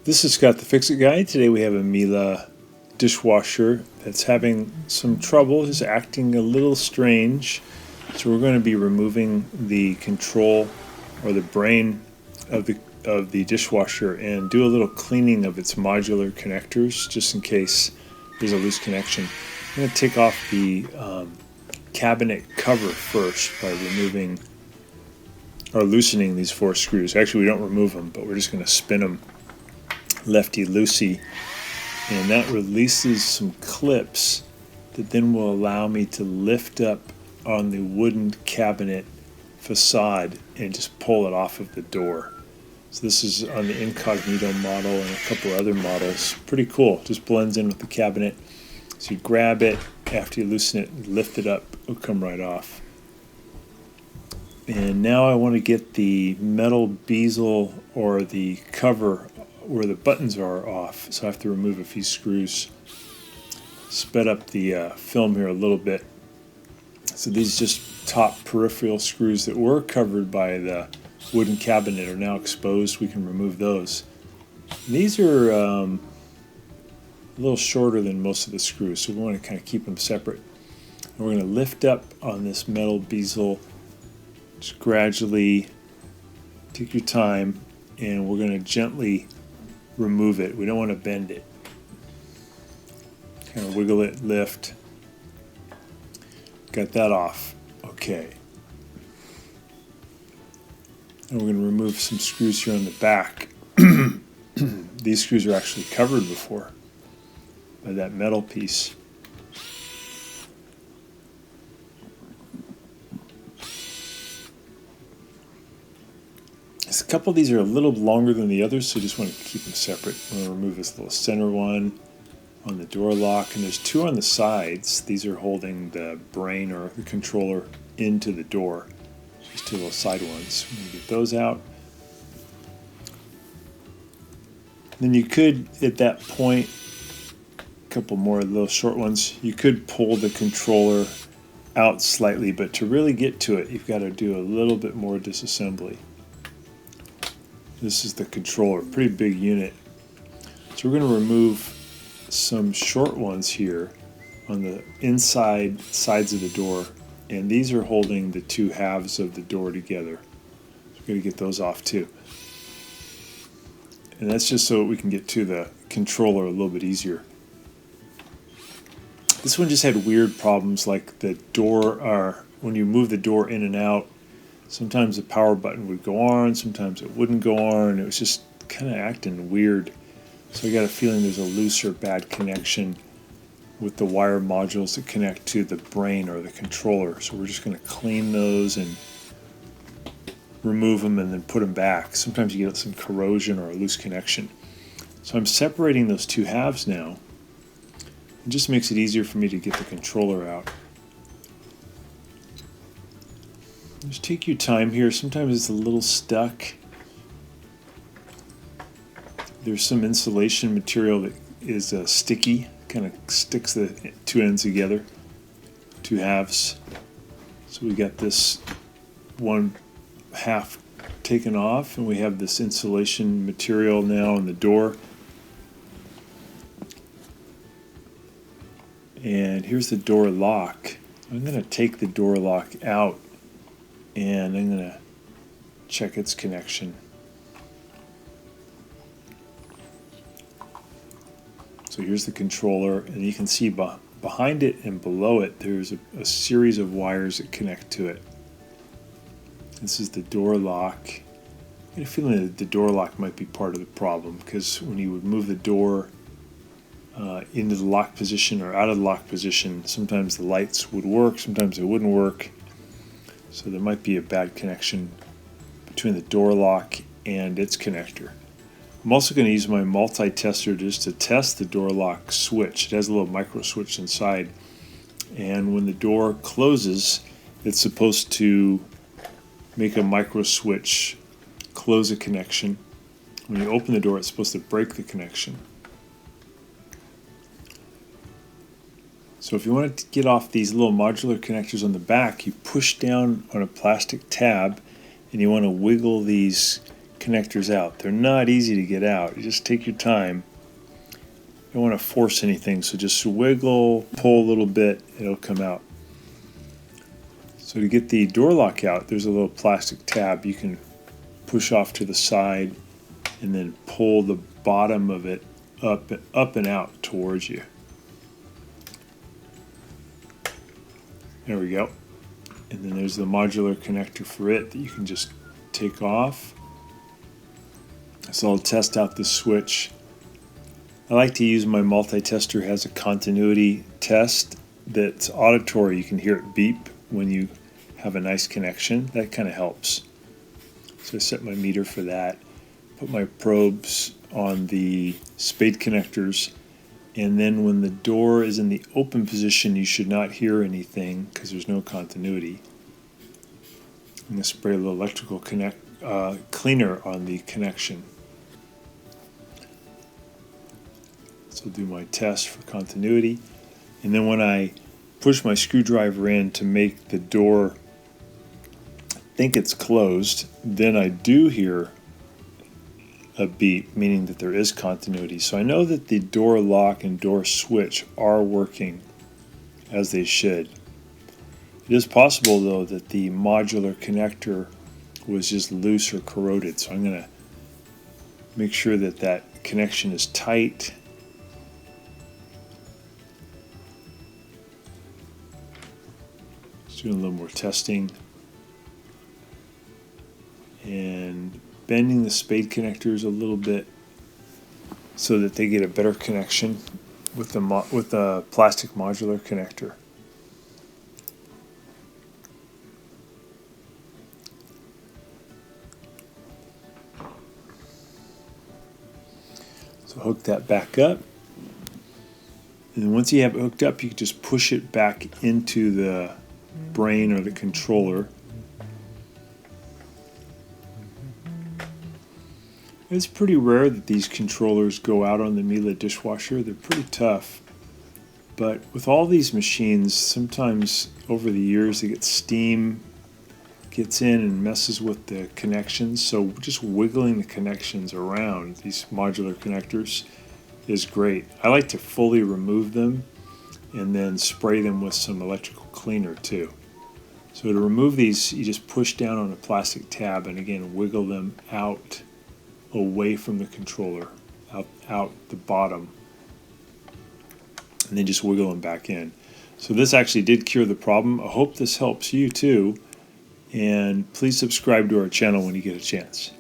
This is Scott the Fix-It Guy. Today we have a Miele dishwasher that's having some trouble, is acting a little strange. So we're going to be removing the control or the brain of the dishwasher and do a little cleaning of its modular connectors just in case there's a loose connection. I'm going to take off the cabinet cover first by removing or loosening these 4 screws. Actually, we don't remove them, but we're just going to spin them lefty-loosey, and that releases some clips that then will allow me to lift up on the wooden cabinet facade and just pull it off of the door. So this is on the Incognito model and a couple other models. Pretty cool, just blends in with the cabinet. So you grab it, after you loosen it, lift it up, it'll come right off. And now I want to get the metal bezel or the cover where the buttons are off, so I have to remove a few screws. Sped up the film here a little bit. So these just top peripheral screws that were covered by the wooden cabinet are now exposed. We can remove those. And these are a little shorter than most of the screws, so we want to kind of keep them separate. And we're going to lift up on this metal bezel, just gradually, take your time, and we're going to gently remove it. We don't want to bend it. Kind of wiggle it, lift. Got that off. Okay. And we're going to remove some screws here on the back. These screws are actually covered before by that metal piece. A couple of these are a little longer than the others, so you just want to keep them separate. I'm going to remove this little center one on the door lock, and there's 2 on the sides. These are holding the brain or the controller into the door. Just 2 little side ones. I'm going to get those out. Then you could, at that point, a couple more little short ones, you could pull the controller out slightly, but to really get to it, you've got to do a little bit more disassembly. This is the controller, pretty big unit. So we're going to remove some short ones here on the inside sides of the door, and these are holding the 2 halves of the door together. So we're going to get those off too. And that's just so we can get to the controller a little bit easier. This one just had weird problems, like the door, or when you move the door in and out, sometimes the power button would go on, sometimes it wouldn't go on. It was just kind of acting weird. So I got a feeling there's a loose or bad connection with the wire modules that connect to the brain or the controller. So we're just going to clean those and remove them and then put them back. Sometimes you get some corrosion or a loose connection. So I'm separating those 2 halves now. It just makes it easier for me to get the controller out. Just take your time here. Sometimes it's a little stuck. There's some insulation material that is sticky, kind of sticks the 2 ends together, 2 halves. So we got this 1 half taken off, and we have this insulation material now on the door. And here's the door lock. I'm going to take the door lock out, and I'm going to check its connection. So here's the controller, and you can see behind it and below it there's a series of wires that connect to it. This is the door lock. I get a feeling that the door lock might be part of the problem, because when you would move the door into the lock position or out of the lock position, sometimes the lights would work, sometimes they wouldn't work. So there might be a bad connection between the door lock and its connector. I'm also going to use my multi-tester just to test the door lock switch. It has a little micro switch inside, and when the door closes, it's supposed to make a micro switch close a connection. When you open the door, it's supposed to break the connection. So if you want to get off these little modular connectors on the back, you push down on a plastic tab, and you want to wiggle these connectors out. They're not easy to get out. You just take your time. You don't want to force anything, so just wiggle, pull a little bit, it'll come out. So to get the door lock out, there's a little plastic tab you can push off to the side and then pull the bottom of it up and out towards you. There we go. And then there's the modular connector for it that you can just take off. So I'll test out the switch. I like to use my multi-tester. It has a continuity test that's auditory. You can hear it beep when you have a nice connection. That kind of helps. So I set my meter for that. Put my probes on the spade connectors, and then when the door is in the open position, you should not hear anything because there's no continuity. I'm going to spray a little electrical cleaner on the connection. So I'll do my test for continuity, and then when I push my screwdriver in to make the door think it's closed, then I do hear a beep, meaning that there is continuity. So I know that the door lock and door switch are working as they should. It is possible though that the modular connector was just loose or corroded, so I'm going to make sure that that connection is tight. Just doing a little more testing and bending the spade connectors a little bit so that they get a better connection with the plastic modular connector. So hook that back up, and once you have it hooked up, you can just push it back into the brain or the controller. It's pretty rare that these controllers go out on the Miele dishwasher. They're pretty tough. But with all these machines, sometimes over the years they get steam, gets in and messes with the connections. So just wiggling the connections around these modular connectors is great. I like to fully remove them and then spray them with some electrical cleaner too. So to remove these, you just push down on a plastic tab and again wiggle them out away from the controller, out the bottom, and then just wiggle them back in. So this actually did cure the problem. I hope this helps you too, and please subscribe to our channel when you get a chance.